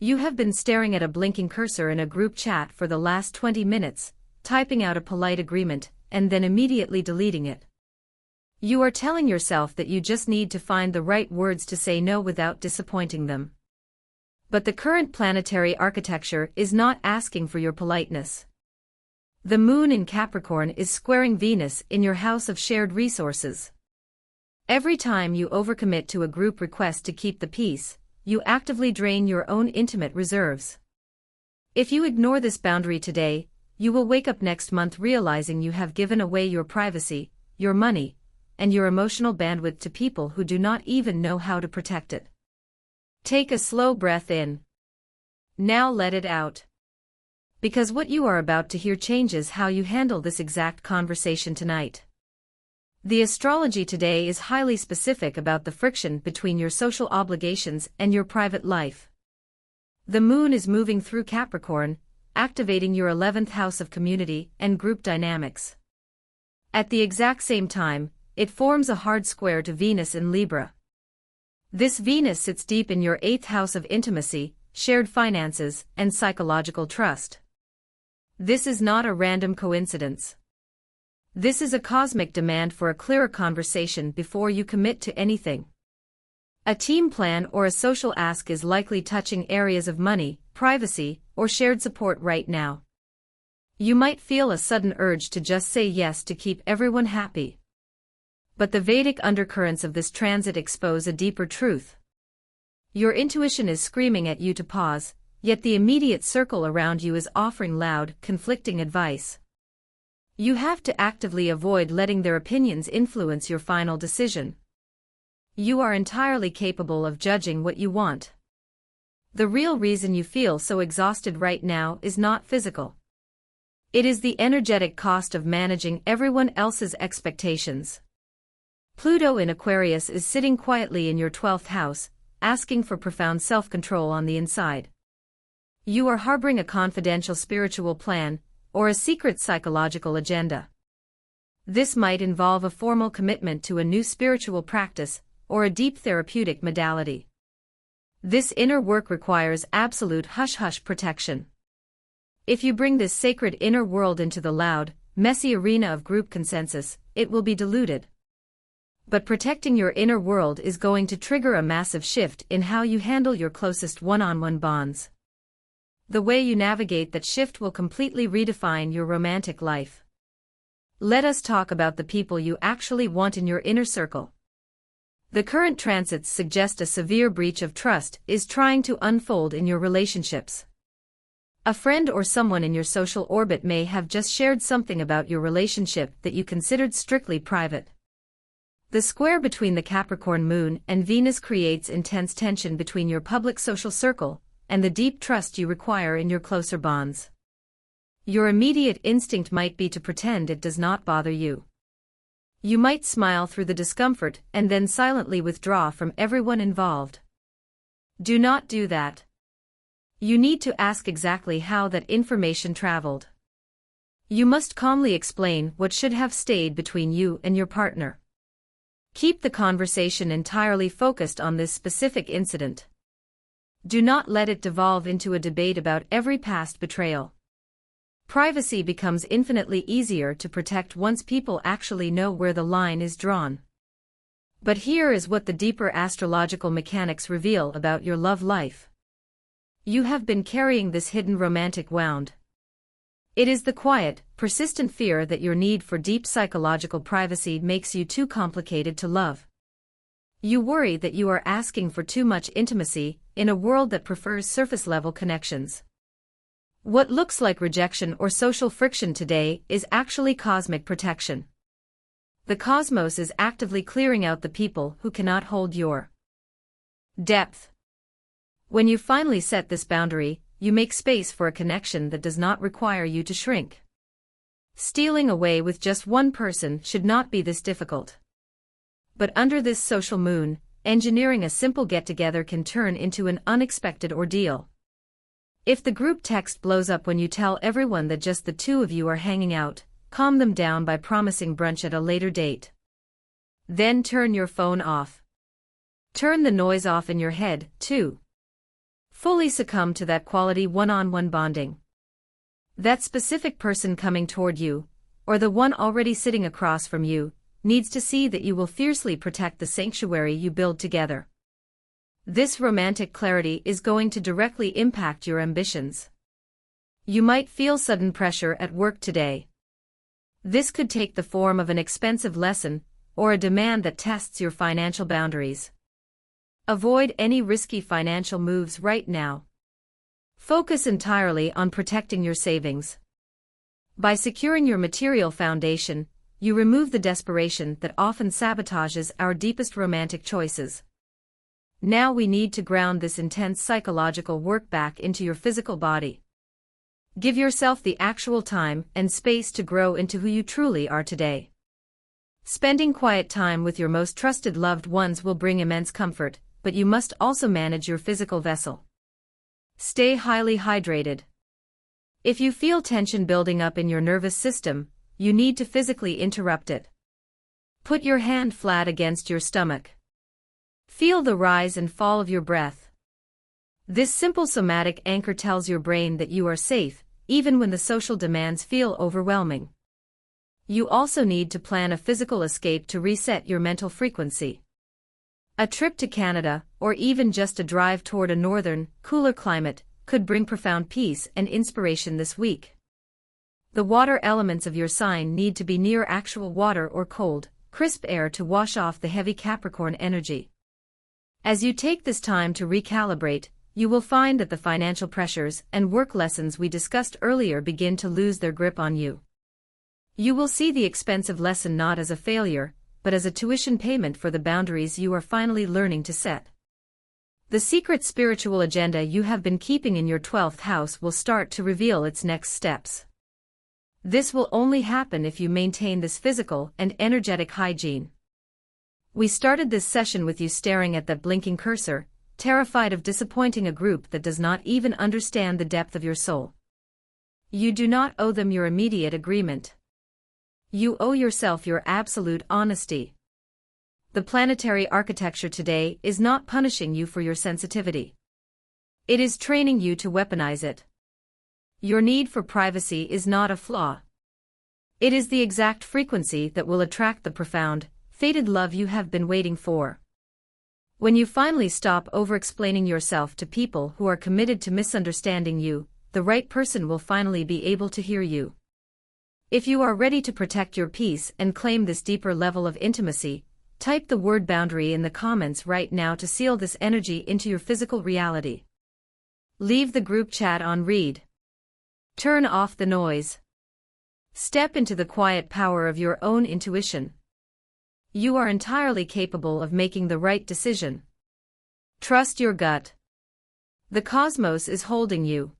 You have been staring at a blinking cursor in a group chat for the last 20 minutes, typing out a polite agreement, and then immediately deleting it. You are telling yourself that you just need to find the right words to say no without disappointing them. But the current planetary architecture is not asking for your politeness. The moon in Capricorn is squaring Venus in your house of shared resources. Every time you overcommit to a group request to keep the peace, you actively drain your own intimate reserves. If you ignore this boundary today, you will wake up next month realizing you have given away your privacy, your money, and your emotional bandwidth to people who do not even know how to protect it. Take a slow breath in. Now let it out. Because what you are about to hear changes how you handle this exact conversation tonight. The astrology today is highly specific about the friction between your social obligations and your private life. The moon is moving through Capricorn, activating your 11th house of community and group dynamics. At the exact same time, it forms a hard square to Venus in Libra. This Venus sits deep in your 8th house of intimacy, shared finances, and psychological trust. This is not a random coincidence. This is a cosmic demand for a clearer conversation before you commit to anything. A team plan or a social ask is likely touching areas of money, privacy, or shared support right now. You might feel a sudden urge to just say yes to keep everyone happy. But the Vedic undercurrents of this transit expose a deeper truth. Your intuition is screaming at you to pause, yet the immediate circle around you is offering loud, conflicting advice. You have to actively avoid letting their opinions influence your final decision. You are entirely capable of judging what you want. The real reason you feel so exhausted right now is not physical. It is the energetic cost of managing everyone else's expectations. Pluto in Aquarius is sitting quietly in your 12th house, asking for profound self-control on the inside. You are harboring a confidential spiritual plan, or a secret psychological agenda. This might involve a formal commitment to a new spiritual practice, or a deep therapeutic modality. This inner work requires absolute hush-hush protection. If you bring this sacred inner world into the loud, messy arena of group consensus, it will be diluted. But protecting your inner world is going to trigger a massive shift in how you handle your closest one-on-one bonds. The way you navigate that shift will completely redefine your romantic life. Let us talk about the people you actually want in your inner circle. The current transits suggest a severe breach of trust is trying to unfold in your relationships. A friend or someone in your social orbit may have just shared something about your relationship that you considered strictly private. The square between the Capricorn moon and Venus creates intense tension between your public social circle and the deep trust you require in your closer bonds. Your immediate instinct might be to pretend it does not bother you. You might smile through the discomfort and then silently withdraw from everyone involved. Do not do that. You need to ask exactly how that information traveled. You must calmly explain what should have stayed between you and your partner. Keep the conversation entirely focused on this specific incident. Do not let it devolve into a debate about every past betrayal. Privacy becomes infinitely easier to protect once people actually know where the line is drawn. But here is what the deeper astrological mechanics reveal about your love life. You have been carrying this hidden romantic wound. It is the quiet, persistent fear that your need for deep psychological privacy makes you too complicated to love. You worry that you are asking for too much intimacy in a world that prefers surface-level connections. What looks like rejection or social friction today is actually cosmic protection. The cosmos is actively clearing out the people who cannot hold your depth. When you finally set this boundary, you make space for a connection that does not require you to shrink. Stealing away with just one person should not be this difficult. But under this social moon, engineering a simple get-together can turn into an unexpected ordeal. If the group text blows up when you tell everyone that just the two of you are hanging out, calm them down by promising brunch at a later date. Then turn your phone off. Turn the noise off in your head, too. Fully succumb to that quality one-on-one bonding. That specific person coming toward you, or the one already sitting across from you, needs to see that you will fiercely protect the sanctuary you build together. This romantic clarity is going to directly impact your ambitions. You might feel sudden pressure at work today. This could take the form of an expensive lesson, or a demand that tests your financial boundaries. Avoid any risky financial moves right now. Focus entirely on protecting your savings. By securing your material foundation, you remove the desperation that often sabotages our deepest romantic choices. Now we need to ground this intense psychological work back into your physical body. Give yourself the actual time and space to grow into who you truly are today. Spending quiet time with your most trusted loved ones will bring immense comfort, but you must also manage your physical vessel. Stay highly hydrated. If you feel tension building up in your nervous system, you need to physically interrupt it. Put your hand flat against your stomach. Feel the rise and fall of your breath. This simple somatic anchor tells your brain that you are safe, even when the social demands feel overwhelming. You also need to plan a physical escape to reset your mental frequency. A trip to Canada, or even just a drive toward a northern, cooler climate, could bring profound peace and inspiration this week. The water elements of your sign need to be near actual water or cold, crisp air to wash off the heavy Capricorn energy. As you take this time to recalibrate, you will find that the financial pressures and work lessons we discussed earlier begin to lose their grip on you. You will see the expensive lesson not as a failure, but as a tuition payment for the boundaries you are finally learning to set. The secret spiritual agenda you have been keeping in your 12th house will start to reveal its next steps. This will only happen if you maintain this physical and energetic hygiene. We started this session with you staring at that blinking cursor, terrified of disappointing a group that does not even understand the depth of your soul. You do not owe them your immediate agreement. You owe yourself your absolute honesty. The planetary architecture today is not punishing you for your sensitivity. It is training you to weaponize it. Your need for privacy is not a flaw. It is the exact frequency that will attract the profound, fated love you have been waiting for. When you finally stop over-explaining yourself to people who are committed to misunderstanding you, the right person will finally be able to hear you. If you are ready to protect your peace and claim this deeper level of intimacy, type the word boundary in the comments right now to seal this energy into your physical reality. Leave the group chat on read. Turn off the noise. Step into the quiet power of your own intuition. You are entirely capable of making the right decision. Trust your gut. The cosmos is holding you.